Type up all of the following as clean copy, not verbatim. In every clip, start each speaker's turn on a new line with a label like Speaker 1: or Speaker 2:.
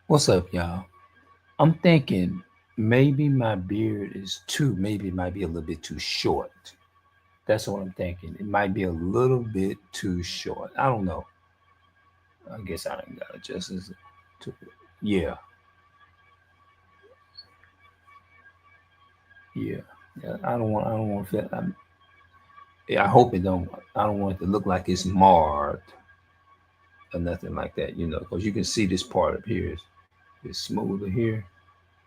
Speaker 1: What's up, y'all? I'm thinking maybe my beard is too, maybe it might be a little bit too short. That's what I'm thinking. It might be a little bit too short. I don't know. I guess I ain't got to adjust this. To, yeah, yeah, yeah. I don't want to feel. Yeah, I hope it don't. I don't want it to look like it's marred or nothing like that. Because you can see this part up here is smoother here,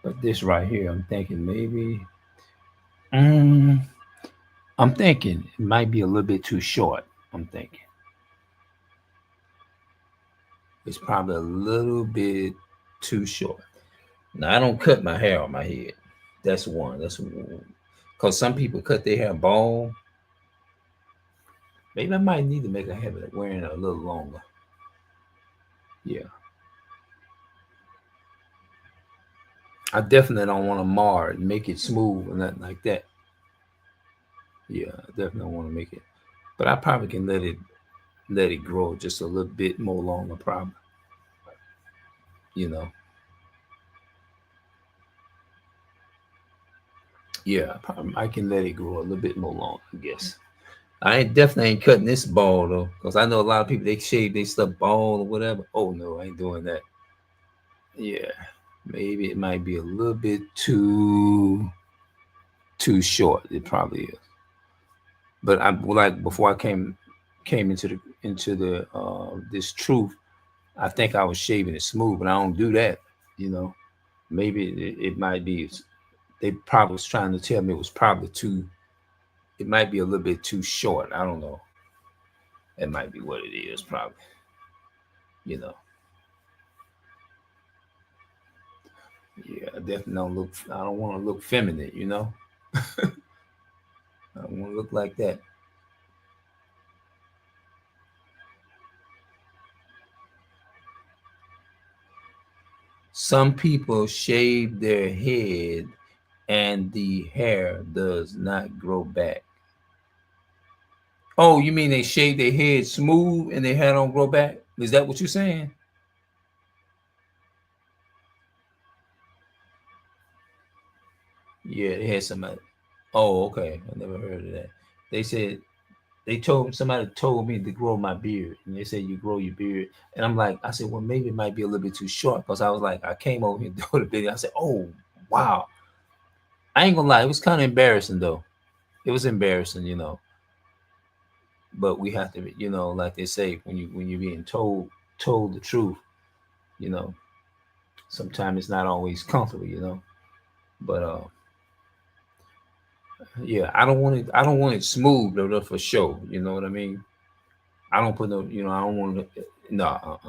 Speaker 1: but this right here, I'm thinking maybe. Mm, I'm thinking it might be a little bit too short. I'm thinking it's probably a little bit too short. Now I don't cut my hair on my head. That's one. That's one. Because some people cut their hair bald. Maybe I might need to make a habit of wearing it a little longer. Yeah, I definitely don't want to mar it, make it smooth or nothing like that. Yeah, I definitely want to make it, but I probably can let it grow just a little bit more longer. Probably, you know. Yeah, I can let it grow a little bit more long, I guess. I ain't definitely ain't cutting this ball though, because I know a lot of people they shave they stuff bald or whatever. Oh no, I ain't doing that. Yeah, maybe it might be a little bit too short. It probably is. But I like before I came into the this truth. I think I was shaving it smooth, but I don't do that. You know, maybe it might be. They probably was trying to tell me it was probably too. It might be a little bit too short. I don't know. That might be what it is, probably. You know. Yeah, I definitely don't look. I don't want to look feminine. I don't want to look like that. Some people shave their head and the hair does not grow back. Oh, you mean they shave their head smooth and their hair don't grow back? Is that what you're saying? Yeah, they had somebody. Oh, okay. I never heard of that. They said somebody told me to grow my beard, and they said you grow your beard, and I'm like, I said, well, maybe it might be a little bit too short because I was like, I came over here doing the video. I said, oh wow, I ain't gonna lie, it was kind of embarrassing though. It was embarrassing. But we have to, like they say, when you're being told the truth, you know, sometimes it's not always comfortable. But yeah, I don't want it smooth though for sure. You know what I mean? I don't put no, I don't want to. No,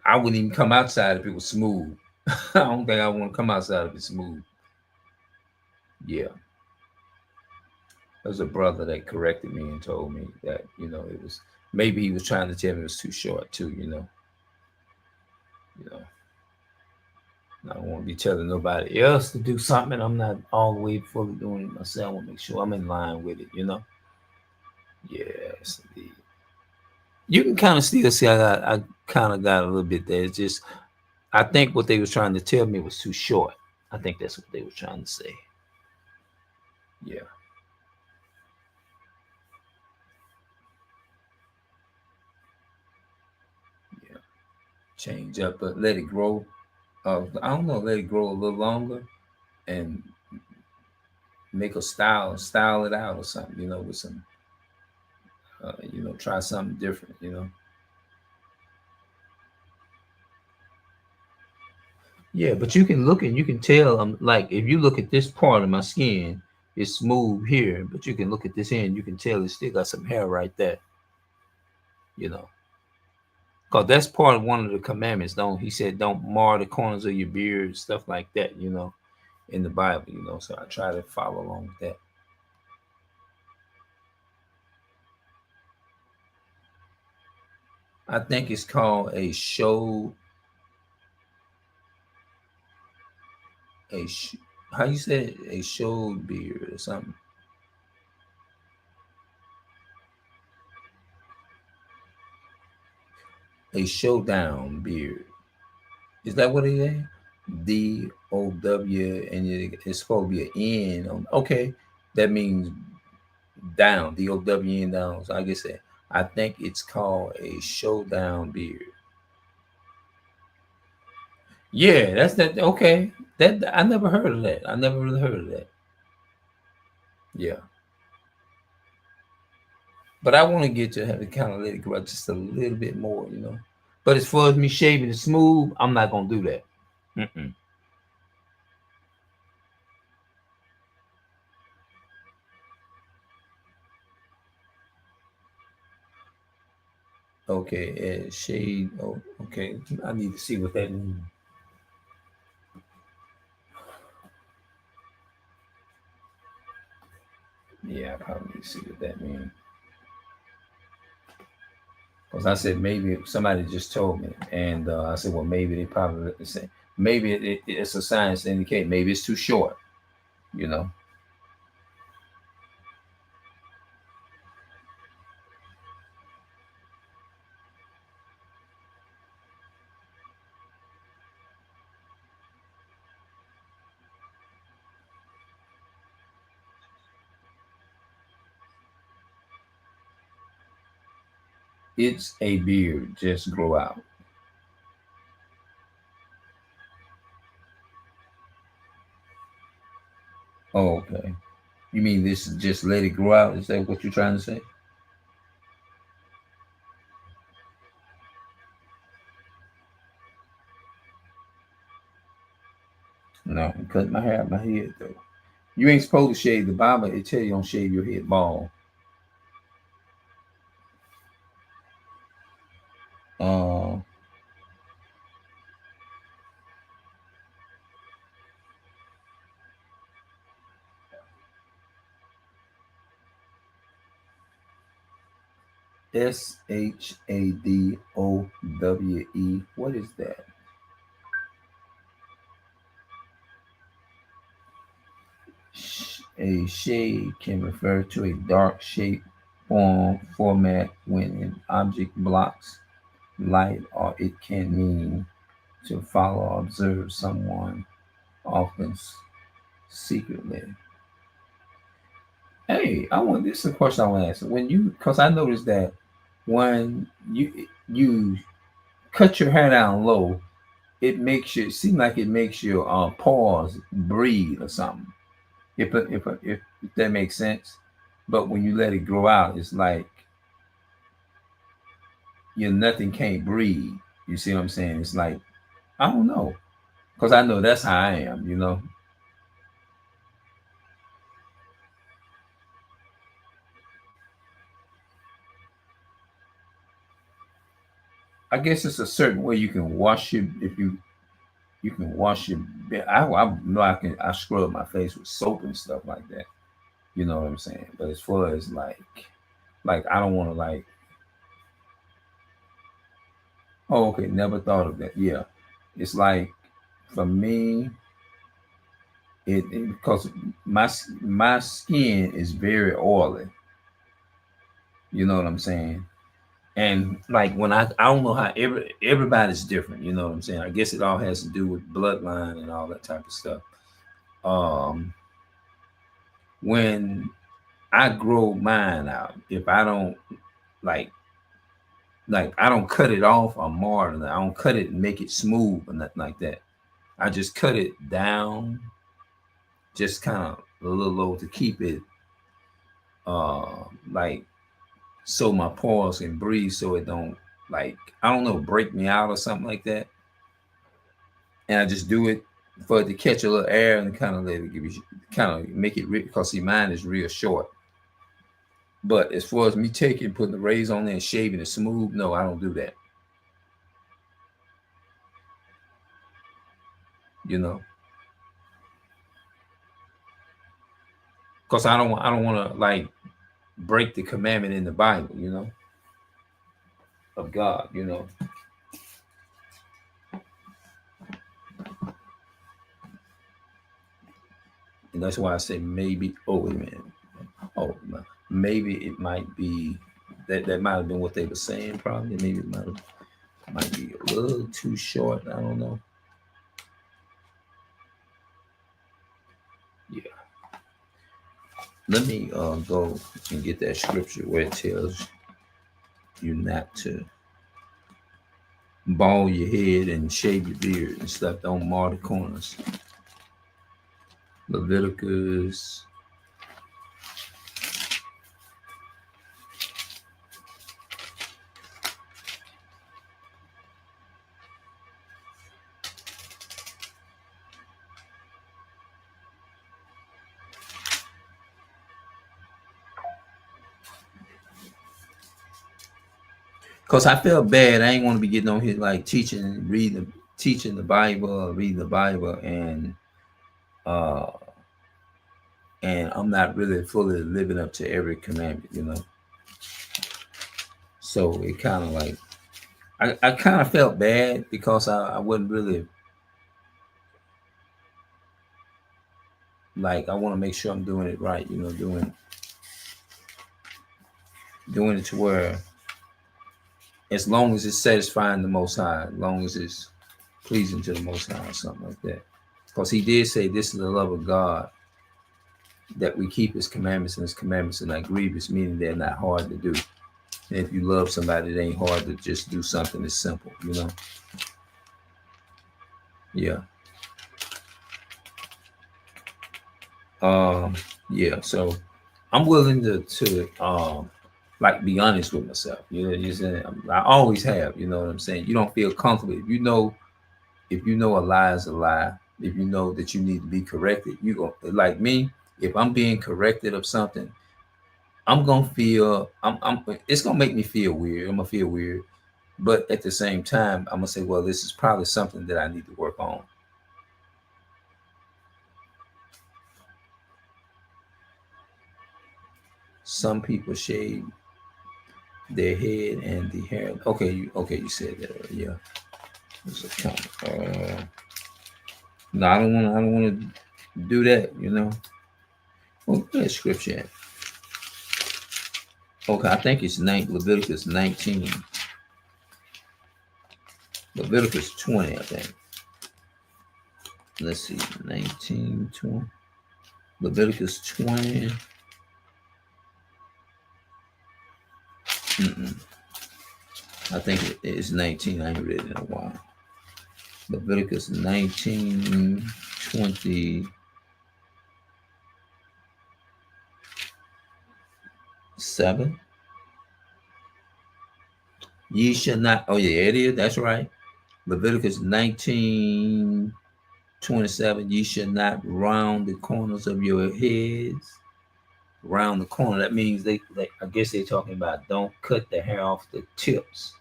Speaker 1: I wouldn't even come outside if it was smooth. I don't think I want to come outside if it's smooth. Yeah, there was a brother that corrected me and told me that it was maybe he was trying to tell me it was too short too. You know. I don't want to be telling nobody else to do something. I'm not all the way fully doing it myself. I want to make sure I'm in line with it. Yes, indeed. You can kind of still see I kind of got a little bit there. It's just I think what they was trying to tell me was too short. I think that's what they were trying to say. Yeah, yeah. Change up, but let it grow. I don't know, let it grow a little longer and make a style it out or something. With some, try something different. Yeah, but you can look and you can tell. Like if you look at this part of my skin, it's smooth here, but you can look at this end, you can tell it's still got some hair right there. You know, cause that's part of one of the commandments. Don't He said don't mar the corners of your beard, stuff like that. In the Bible. So I try to follow along with that. I think it's called a sh- how you say it? A show beard or something. A showdown beard. Is that what it is? DOW, and it's supposed to be an N. Okay, that means down. DOWN down. So I guess that I think it's called a showdown beard. Yeah, that's that. Okay, that I never heard of that. I never really heard of that. Yeah, but I want to get to have to kind of let it grow just a little bit more, you know. But as far as me shaving it smooth, I'm not gonna do that. Mm-mm. Okay, shade. Oh, okay. I need to see what that means. Yeah, I probably need to see what that means. Because I said maybe somebody just told me, and I said, well, maybe they probably say maybe it's a science to indicate maybe it's too short. You know, it's a beard just grow out. Oh, okay. You mean this is just let it grow out? Is that what you're trying to say? No, I'm cutting my hair out my head though. You ain't supposed to shave the Bible. It tell you don't shave your head bald. Uh, SHADOWE. What is that? A shade can refer to a dark shape, format when an object blocks light, or it can mean to follow or observe someone, often secretly. Hey, I want this is a question I want to ask. When you, because I noticed that when you cut your hair down low, it makes you it seem like it makes your pores breathe or something. If that makes sense. But when you let it grow out, it's like you nothing can't breathe. You see what I'm saying? It's like I don't know, because I know that's how I am. You know, I guess it's a certain way you can wash it if you can wash your. I know I scrub my face with soap and stuff like that. You know what I'm saying? But as far as like I don't want to like. Oh, okay. Never thought of that. Yeah, it's like for me, it because my skin is very oily. You know what I'm saying? And like when I don't know how everybody's different. You know what I'm saying? I guess it all has to do with bloodline and all that type of stuff. Um, when I grow mine out, if I don't like I don't cut it off or mar it, I don't cut it and make it smooth or nothing like that. I just cut it down, just kind of a little low to keep it like so my pores can breathe so it don't like I don't know break me out or something like that. And I just do it for it to catch a little air and kind of let it give you kind of make it because see mine is real short. But as far as me taking putting the rays on there and shaving it smooth, no, I don't do that. You know, because I don't want to like break the commandment in the Bible. You know, of God. You know, and that's why I say maybe. Oh wait a minute. Oh, maybe it might be that might have been what they were saying. Probably maybe it might be a little too short. I don't know. let me go and get that scripture where it tells you not to bald your head and shave your beard and stuff. Don't mar the corners. Leviticus. Cause I felt bad. I ain't want to be getting on here like teaching the Bible, reading the Bible, uh and I'm not really fully living up to every commandment, you know. So it kind of like I kind of felt bad because I wasn't really like I want to make sure I'm doing it right, you know, doing it to where as long as it's satisfying the Most High, as long as it's pleasing to the Most High, or something like that. Because He did say, "This is the love of God, that we keep His commandments, and His commandments are not grievous," meaning they're not hard to do. And if you love somebody, it ain't hard to just do something that's simple, you know. Yeah. Yeah. So I'm willing to like be honest with myself. You know, you saying I always have. You know what I'm saying? You don't feel comfortable if you know a lie is a lie. If you know that you need to be corrected, you go like me. If I'm being corrected of something, I'm gonna feel. I'm. It's gonna make me feel weird. I'm gonna feel weird, but at the same time, I'm gonna say, well, this is probably something that I need to work on. Some people shave their head and the hair. Okay, you said that. Yeah. It's a comment. No, I don't want to do that. You know. Well, that scripture. At? Okay, I think it's Leviticus 19. Leviticus 20, I think. Let's see, 19, 20. Leviticus 20. I think it is 19. I ain't read it in a while. Leviticus 19, 27. Ye shall not, oh yeah, it is, that's right. Leviticus 19, 27. Ye shall not round the corners of your heads. Round the corner. That means they I guess they're talking about don't cut the hair off the tips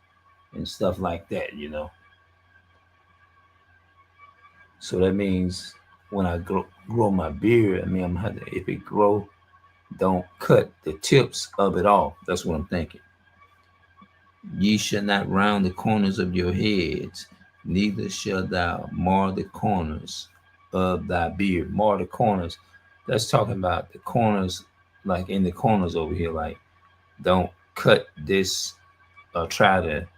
Speaker 1: and stuff like that, you know. So that means when I grow my beard, I mean, I'm gonna have to, if it grow, don't cut the tips of it off. That's what I'm thinking. Ye shall not round the corners of your heads, neither shall thou mar the corners of thy beard. Mar the corners. That's talking about the corners, like in the corners over here. Like, don't cut this or try to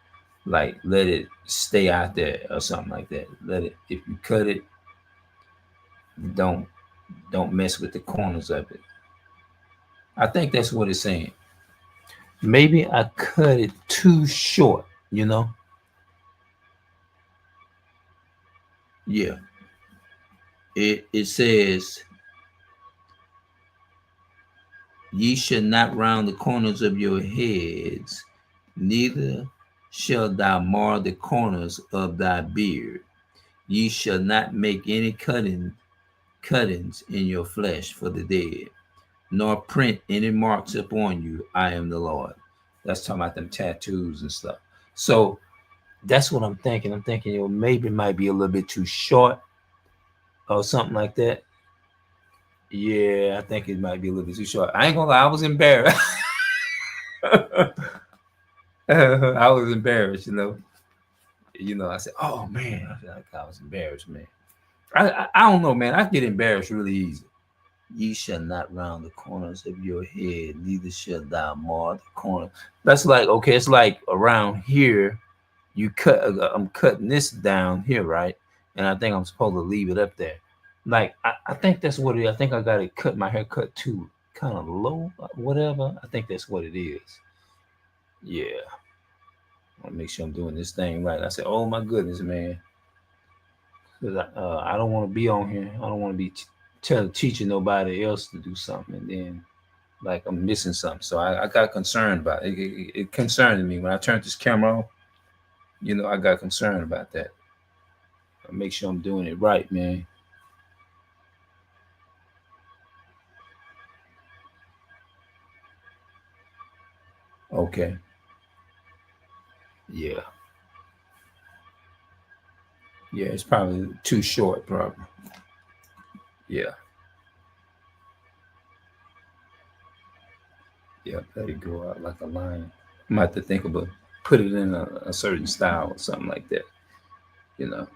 Speaker 1: like let it stay out there or something like that. Let it, if you cut it, don't mess with the corners of it. I think that's what it's saying. Maybe I cut it too short, you know? Yeah. It says, ye shall not round the corners of your heads, neither shall thou mar the corners of thy beard. Ye shall not make any cuttings in your flesh for the dead, nor print any marks upon you. I am the Lord. That's talking about them tattoos and stuff. So that's what I'm thinking. I'm thinking, maybe it might be a little bit too short or something like that. Yeah, I think it might be a little bit too short. I ain't gonna lie, I was embarrassed. I was embarrassed, you know. I said, "Oh man," I feel like I was embarrassed, man. I don't know, man. I get embarrassed really easy. Ye shall not round the corners of your head, neither shall thou mar the corner. That's like, okay, it's like around here. You cut. I'm cutting this down here, right? And I think I'm supposed to leave it up there. Like I think that's what it is. I think I got to cut my hair cut too kind of low, whatever. I think that's what it is. Yeah. I want to make sure I'm doing this thing right. I said, oh my goodness, man. Because I don't want to be on here. I don't want to be teaching nobody else to do something. And then like I'm missing something. So I got concerned about it. It concerned me when I turned this camera on. I got concerned about that. I make sure I'm doing it right, man. Okay. Yeah. Yeah, it's probably too short, probably. Yeah. Yeah, let it go out like a line. I might have to think about put it in a certain style or something like that. You know,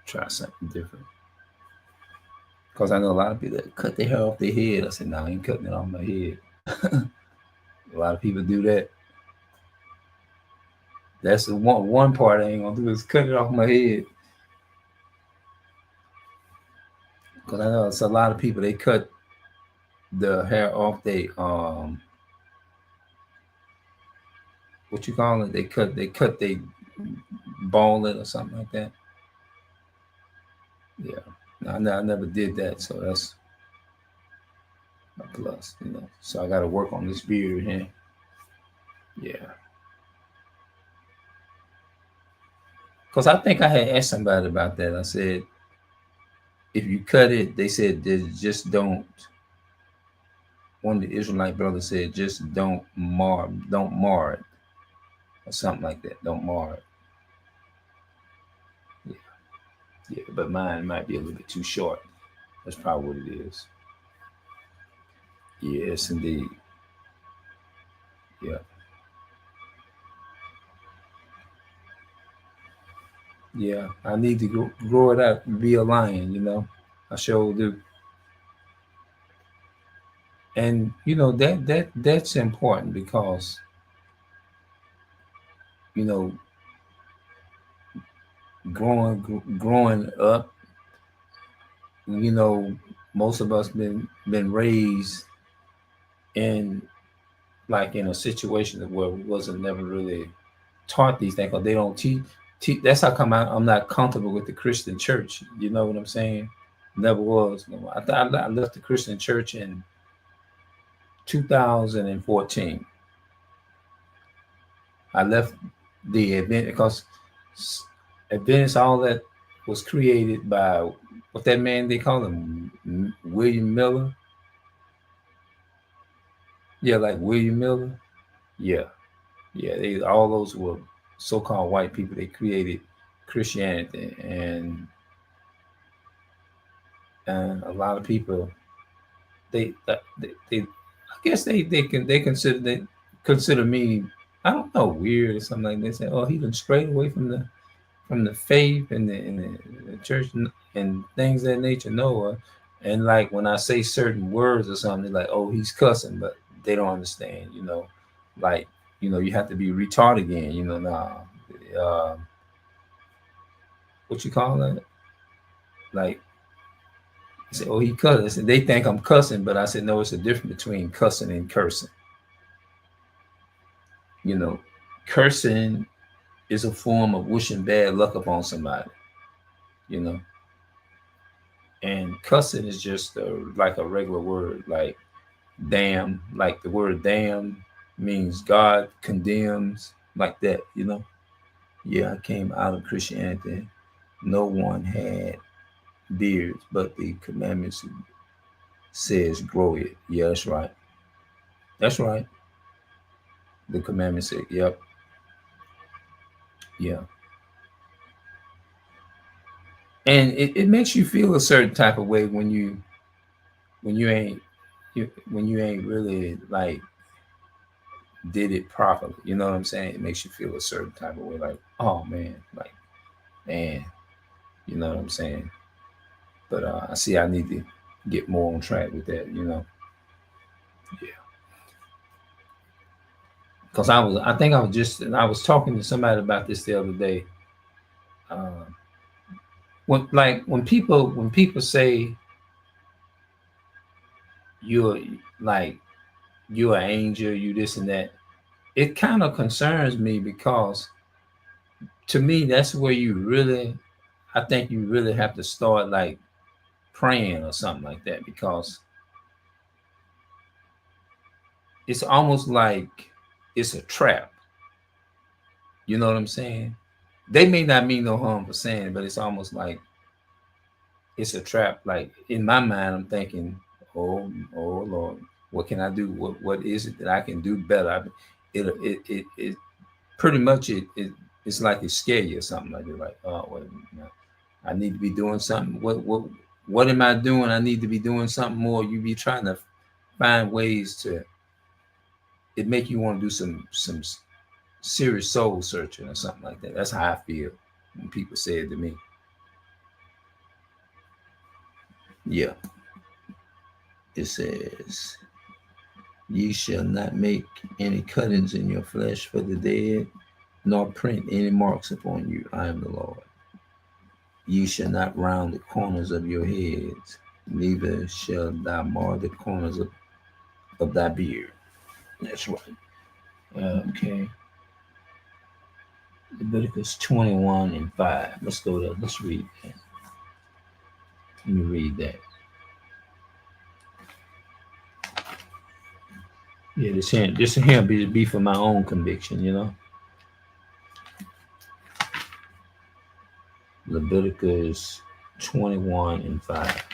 Speaker 1: try something different. Because I know a lot of people that cut their hair off their head. I said, no, I ain't cutting it off my head. A lot of people do that. That's the one part I ain't gonna do is cut it off my head. Because I know it's a lot of people they cut the hair off they what you call it? They cut they ball it or something like that. Yeah. I never did that, so that's a plus, So I gotta work on this beard here. Yeah. Because I think I had asked somebody about that. I said, if you cut it, they said just don't. One of the Israelite brothers said, just don't mar it, or something like that. Don't mar it. Yeah, yeah. But mine might be a little bit too short. That's probably what it is. Yes, indeed. Yeah, yeah. I need to grow it out and be a lion. I sure do. And that's important because you know growing up, you know, most of us been raised in like in a situation where we wasn't never really taught these things because they don't teach. That's how come I'm not comfortable with the Christian church. You know what I'm saying? Never was. No, I left the Christian church in 2014. I left the event because events all that was created by what that man they call him William Miller. Yeah, like William Miller. Yeah, yeah. They all those were so-called white people. They created Christianity, and a lot of people they I guess they consider me, I don't know, weird or something like that. They say, oh, he done strayed away from the faith and the church and things of that nature. Noah, and like when I say certain words or something, like, oh, he's cussing, but they don't understand. Like you have to be retarded again. Nah, uh, what you call that? Like, I said, oh, he cussing. I said, they think I'm cussing, but I said, no, it's a difference between cussing and cursing. You know, cursing is a form of wishing bad luck upon somebody. You know, and cussing is just like a regular word, like damn. Like the word damn means God condemns, like that. Yeah, I came out of Christianity. No one had beards, but the commandments says grow it. Yeah, that's right. That's right. The commandment said, yep, yeah. And it makes you feel a certain type of way when you ain't when you ain't really like did it properly. You know what I'm saying? It makes you feel a certain type of way, like, oh man, like, man, you know what I'm saying? But I see I need to get more on track with that. Yeah. Because I was talking to somebody about this the other day. Uh, when people say you're like you're an angel, you this and that. It kind of concerns me because to me that's where you really, I think you really have to start like praying or something like that, because it's almost like it's a trap. You know what I'm saying? They may not mean no harm for saying it, but it's almost like it's a trap. Like in my mind, I'm thinking, oh Lord, what can I do? What is it that I can do better? It pretty much it's like it scare you or something like that. Like, oh wait a minute, I need to be doing something. What am I doing? I need to be doing something more. You be trying to find ways to it make you want to do some serious soul searching or something like that. That's how I feel when people say it to me. Yeah, it says, "Ye shall not make any cuttings in your flesh for the dead, nor print any marks upon you. I am the Lord. Ye shall not round the corners of your heads, neither shall thou mar the corners of thy beard." That's right. Okay. Leviticus 21 and 5. Let's go there. Let's read that. Let me read that. Yeah, this here be for my own conviction, you know. Leviticus 21 and 5.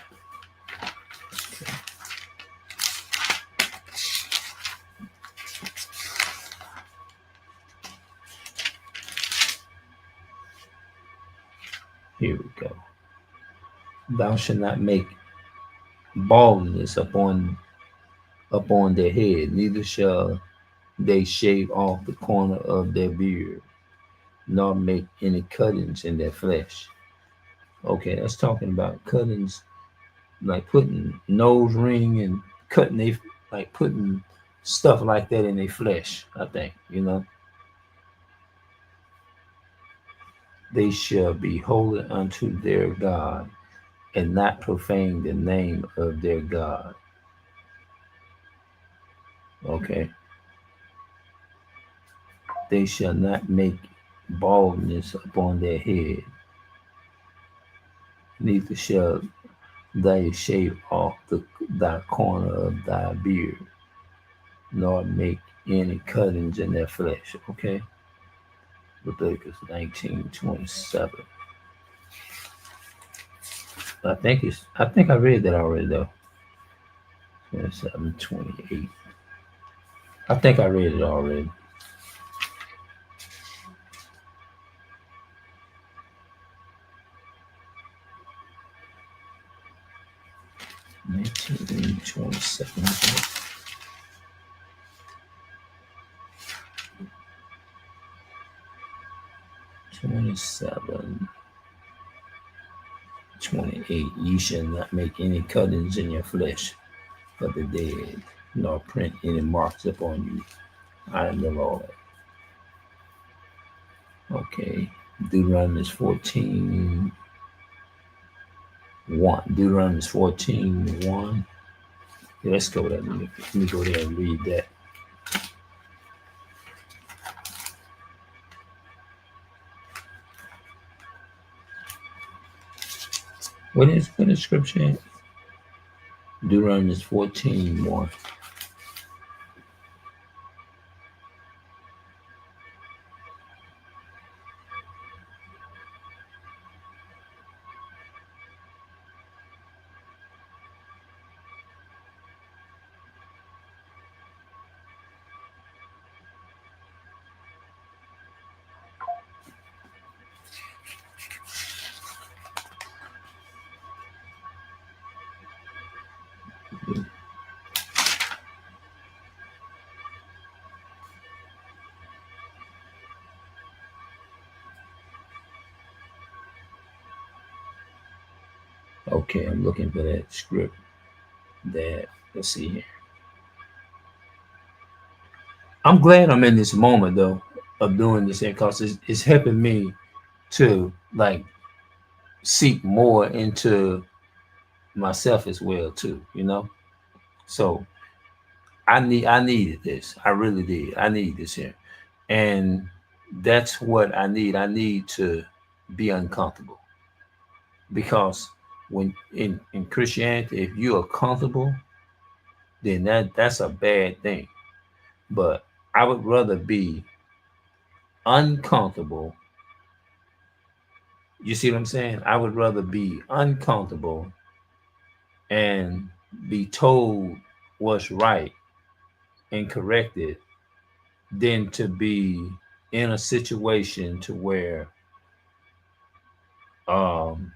Speaker 1: Here we go. Thou shalt not make baldness upon their head, neither shall they shave off the corner of their beard, nor make any cuttings in their flesh. Okay, that's talking about cuttings, like putting nose ring and cutting they like putting stuff like that in their flesh. I think they shall be holy unto their God, and not profane the name of their God. Okay, they shall not make baldness upon their head, neither shall they shave off thy corner of thy beard, nor make any cuttings in their flesh. Okay, Leviticus 19:27. I think I read that already though. 27:28. I think I read it already. 19:27. 27. 28. Ye shall not make any cuttings in your flesh for the dead, nor print any marks upon you. I am the Lord. Okay. Deuteronomy 14. 1. Deuteronomy 14. 1. Yeah, let's go there. Let me go there and read that. What is scripture? Deuteronomy 14. 1. Okay, I'm looking for that script. Let's see here. I'm glad I'm in this moment though of doing this here because it's helping me to like seek more into myself as well too. So I needed this. I really did. I need this here. And that's what I need. I need to be uncomfortable. Because when in Christianity, if you are comfortable, then that's a bad thing. But I would rather be uncomfortable. You see what I'm saying? I would rather be uncomfortable and be told what's right and corrected than to be in a situation to where um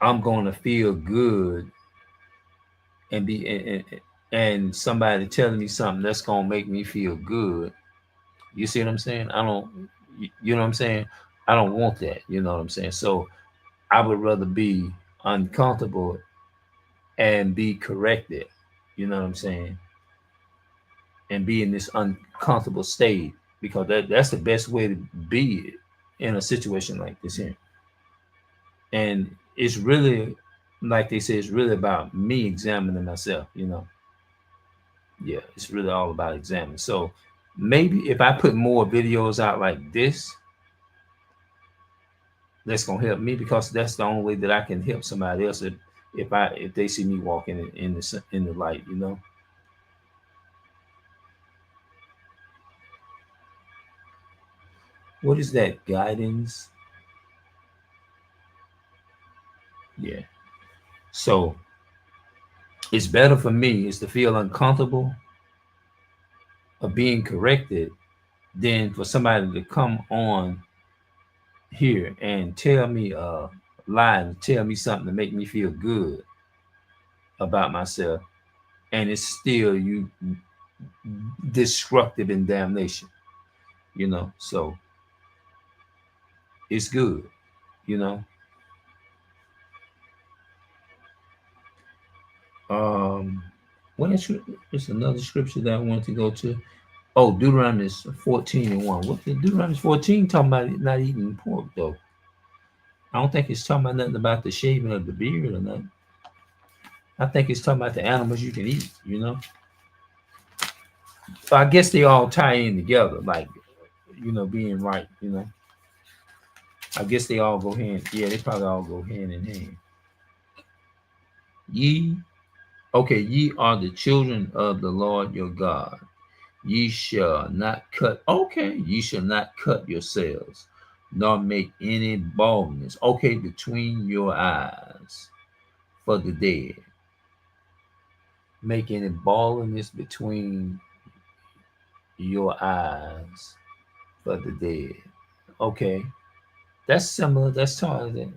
Speaker 1: I'm going to feel good and be and somebody telling me something that's going to make me feel good. You see what I'm saying? I don't, you know what I'm saying? I don't want that. You know what I'm saying? So I would rather be uncomfortable and be corrected. You know what I'm saying? And be in this uncomfortable state because that's the best way to be in a situation like this here. And it's really, like they say, it's really about me examining myself. Yeah, it's really all about examining. So maybe if I put more videos out like this, that's gonna help me because that's the only way that I can help somebody else if they see me walking in the light. What is that guidance? Yeah. So it's better for me is to feel uncomfortable of being corrected than for somebody to come on here and tell me lie and tell me something to make me feel good about myself, and it's still you destructive in damnation. So it's good you know um what is it's another scripture that I want to go to. Oh, Deuteronomy 14:1. What the Deuteronomy 14 talking about not eating pork though? I don't think it's talking about nothing about the shaving of the beard or nothing. I think it's talking about the animals you can eat. So I guess they all tie in together, like being right. I guess they all go hand. Yeah, they probably all go hand in hand. Ye, okay, ye are the children of the Lord your God. Ye shall not cut. Okay, ye shall not cut yourselves, nor make any baldness. Okay, between your eyes for the dead. Make any baldness between your eyes for the dead. Okay, that's similar. That's talking.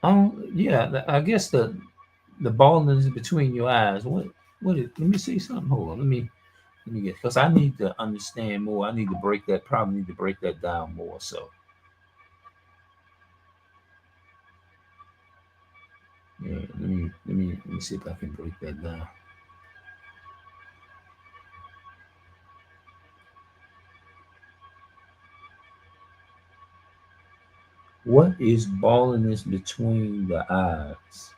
Speaker 1: Um, yeah, I guess the baldness between your eyes. What is? Let me see something. Hold on. Let me get because I need to understand more. I need to break that. Probably need to break that down more. So yeah, let me see if I can break that down. What is baldness between the eyes?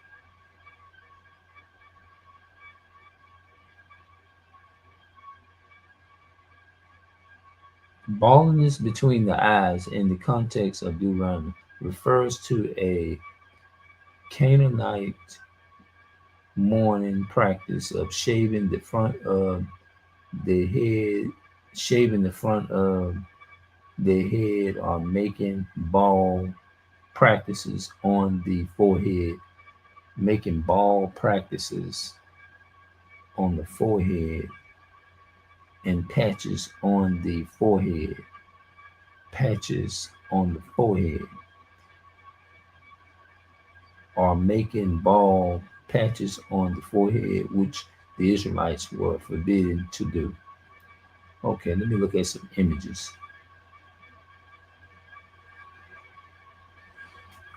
Speaker 1: Baldness between the eyes in the context of Deuteronomy refers to a Canaanite mourning practice of shaving the front of the head, shaving the front of the head, or making bald practices on the forehead, making bald practices on the forehead and patches on the forehead, patches on the forehead, or making bald patches on the forehead, which the Israelites were forbidden to do. Okay, let me look at some images.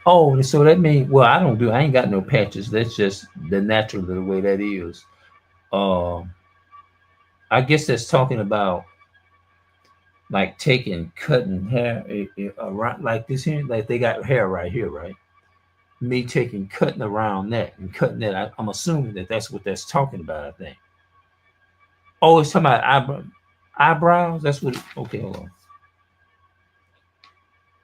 Speaker 1: Oh, so that means, well, I ain't got no patches. That's just the natural the way that is. Uh, I guess that's talking about like taking cutting hair around like this here, like they got hair right here, right? Me taking cutting around that and cutting that. I'm assuming that that's what that's talking about. I think. Oh, it's talking about eyebrows. That's what. Okay, hold on.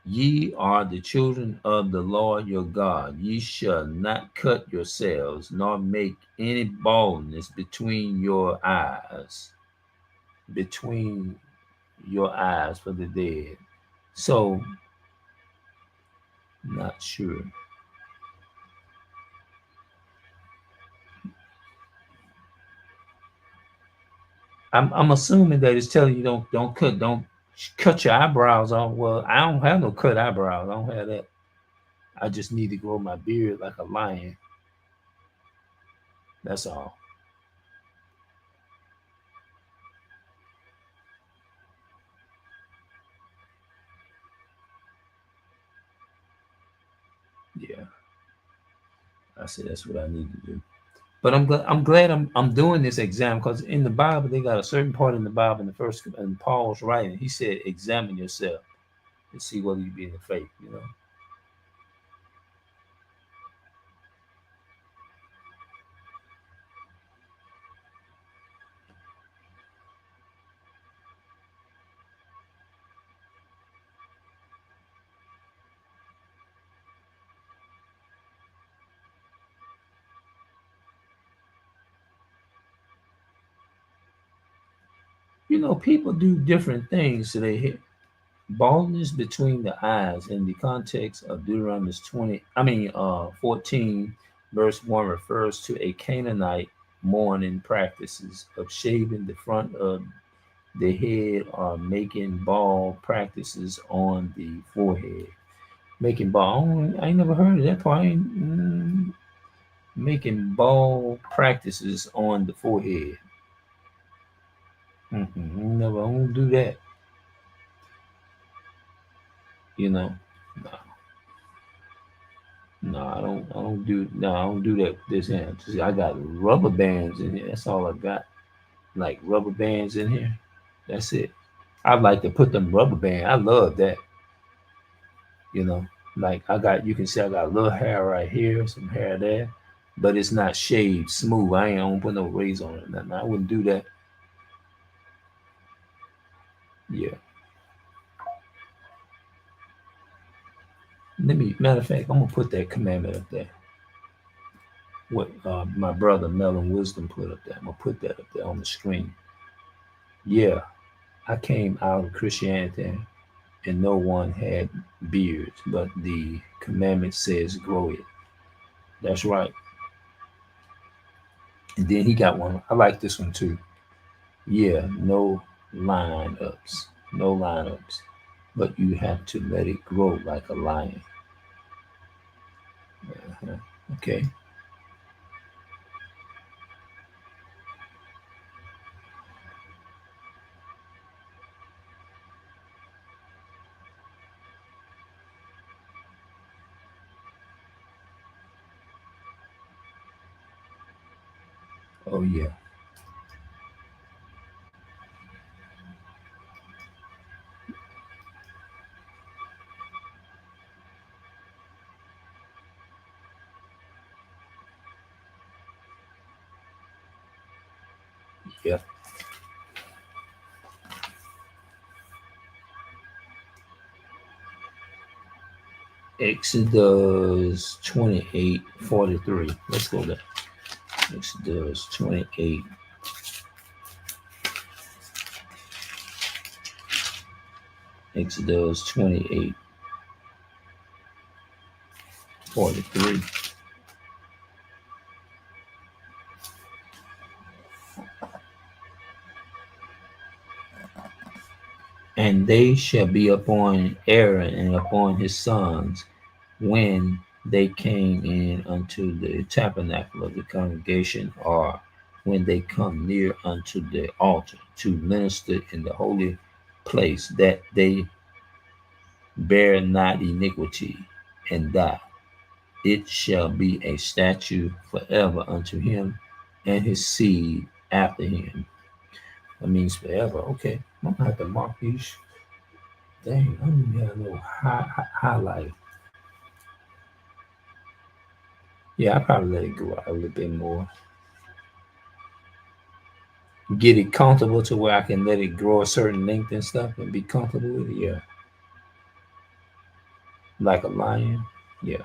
Speaker 1: Ye are the children of the Lord your God. Ye shall not cut yourselves, nor make any baldness between your eyes for the dead. So, not sure. I'm assuming that it's telling you don't cut your eyebrows off. Well, I don't have no cut eyebrows. I don't have that. I just need to grow my beard like a lion. That's all. Yeah, I said that's what I need to do. But I'm glad I'm doing this exam because in the Bible they got a certain part in the Bible in the first in Paul's writing. He said, "Examine yourself and see whether you be in the faith." You know. You know, people do different things to their hair. Baldness between the eyes in the context of Deuteronomy 14, verse 1 refers to a Canaanite mourning practices of shaving the front of the head or making bald practices on the forehead. Making bald, I ain't never heard of that part. Making bald practices on the forehead. Never, I won't do that. You know. No. No, I don't. I don't do. No, I don't do that with this hand. See, I got rubber bands in here. That's all I got. Like rubber bands in here. That's it. I like to put them rubber band. I love that. You know, like I got. You can see I got a little hair right here, some hair there, but it's not shaved smooth. I ain't gonna put no razor on it. Nothing. I wouldn't do that. Yeah. Let me. Matter of fact, I'm gonna put that commandment up there. What my brother Melon Wisdom put up there. I'm gonna put that up there on the screen. Yeah, I came out of Christianity and no one had beards, but the commandment says grow it. That's right. And then he got one. I like this one too. Yeah, no line ups. No line ups. But you have to let it grow like a lion. Uh-huh. Okay. Oh yeah. Yeah. Exodus 28:43. Let's go there. Exodus 28. Exodus 28:43. And they shall be upon Aaron and upon his sons when they came in unto the tabernacle of the congregation, or when they come near unto the altar to minister in the holy place, that they bear not iniquity and die. It shall be a statute forever unto him and his seed after him. That means forever. Okay, I'm gonna have to mark these. Dang, I don't even have no highlight. Yeah, I probably let it go out a little bit more. Get it comfortable to where I can let it grow a certain length and stuff and be comfortable with it. Yeah, like a lion. Yeah,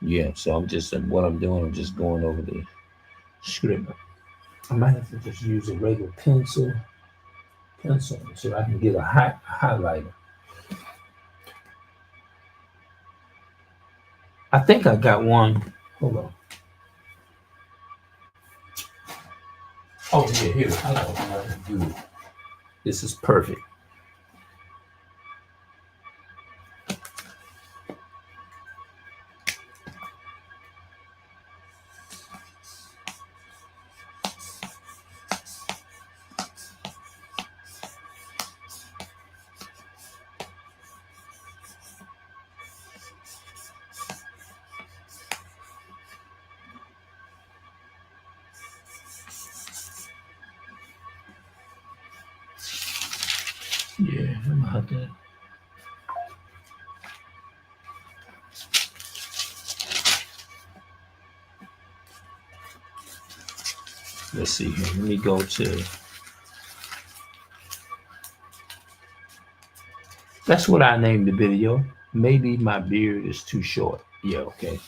Speaker 1: yeah. So I'm just what I'm doing. I'm just going over the script. I might have to just use a regular pencil, so I can get a highlighter. I think I got one. Hold on. Oh yeah, here. I know how to do it. This is perfect. Yeah, I'm gonna have to. Let's see here. Let me go to. That's what I named the video. Maybe my beard is too short. Yeah, okay.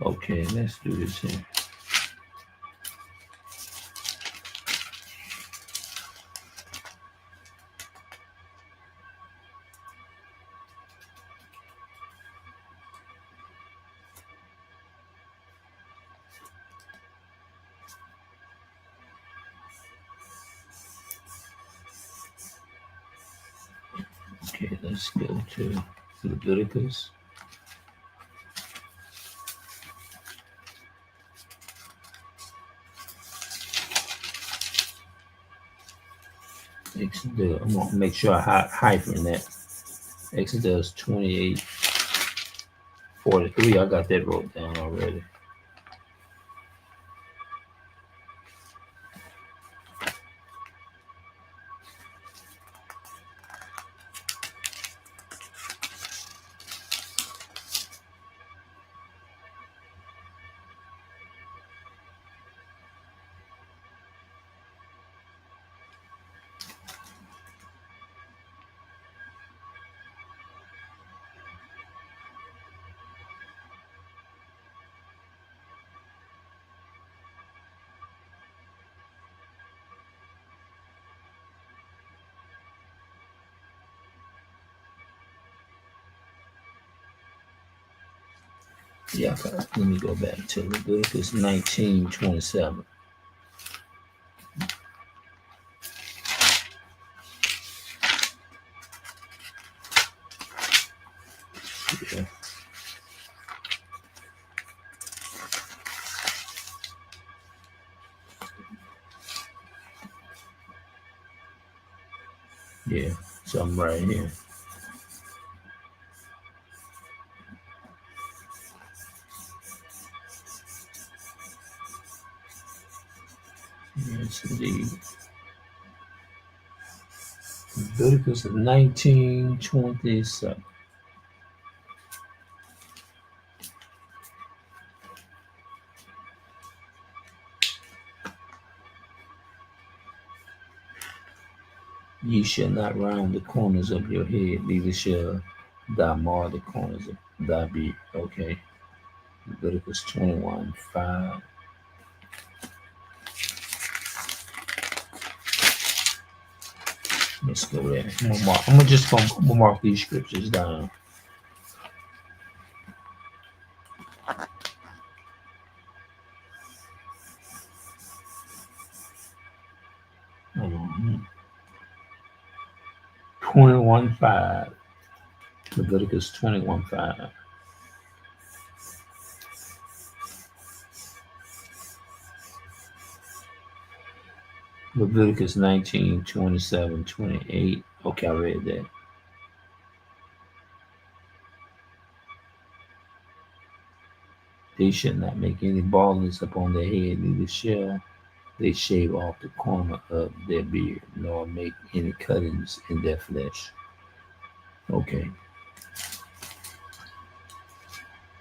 Speaker 1: Okay, let's do this here. Okay, let's go to Leviticus. Exodus. I'm gonna make sure I hyphen that. Exodus 28:43. I got that wrote down already. Yeah, okay. Let me go back to Leviticus 19:27. Yeah. Yeah. So I'm right here. Yes, indeed. Leviticus 19:27. Ye shall not round the corners of your head, neither shall thou mar the corners of thy beard. Okay. Leviticus 21:5. Let's go there. I'm gonna mark these scriptures down. Hold on. 21:5. Leviticus 21:5. Leviticus 19:27-28. Okay, I read that. They shall not make any baldness upon their head, neither shall they shave off the corner of their beard, nor make any cuttings in their flesh. Okay.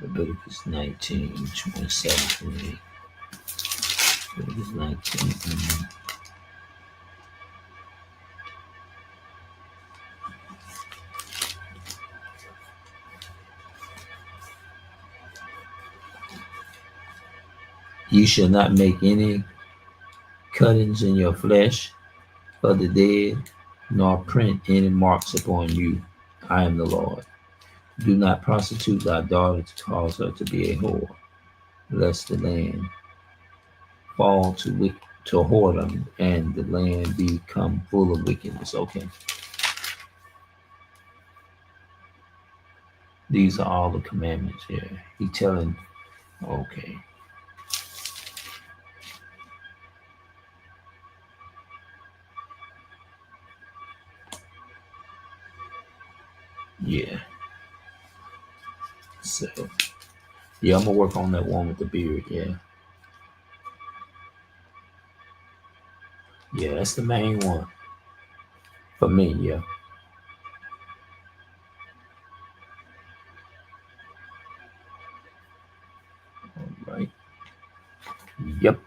Speaker 1: Leviticus 19:27-28. Leviticus 19. You shall not make any cuttings in your flesh of the dead, nor print any marks upon you. I am the Lord. Do not prostitute thy daughter to cause her to be a whore, lest the land fall to whoredom and the land become full of wickedness. Okay. These are all the commandments here. He telling, okay. Yeah. So, yeah, I'm gonna work on that one with the beard. Yeah. Yeah, that's the main one for me. Yeah. All right. Yep.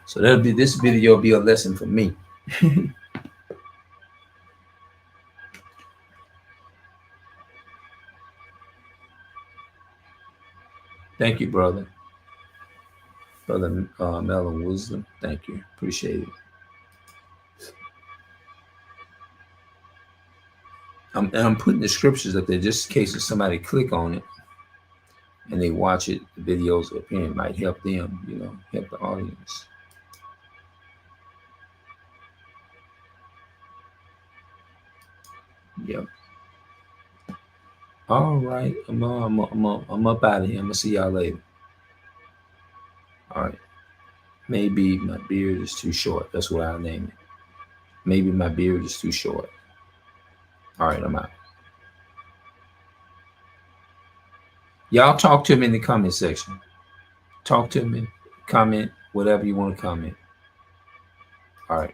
Speaker 1: So that'll be this video will be a lesson for me. Thank you, brother. Brother Melon Wisdom. Thank you. Appreciate it. I'm putting the scriptures up there just in case if somebody click on it and they watch it, the videos up here, it might help them, help the audience. Yep. All right. I'm up out of here. I'm gonna see y'all later. All right. Maybe my beard is too short. That's what I'll name it. Maybe my beard is too short. All right, I'm out. Y'all talk to me in the comment section. Talk to me, comment, whatever you want to comment. All right.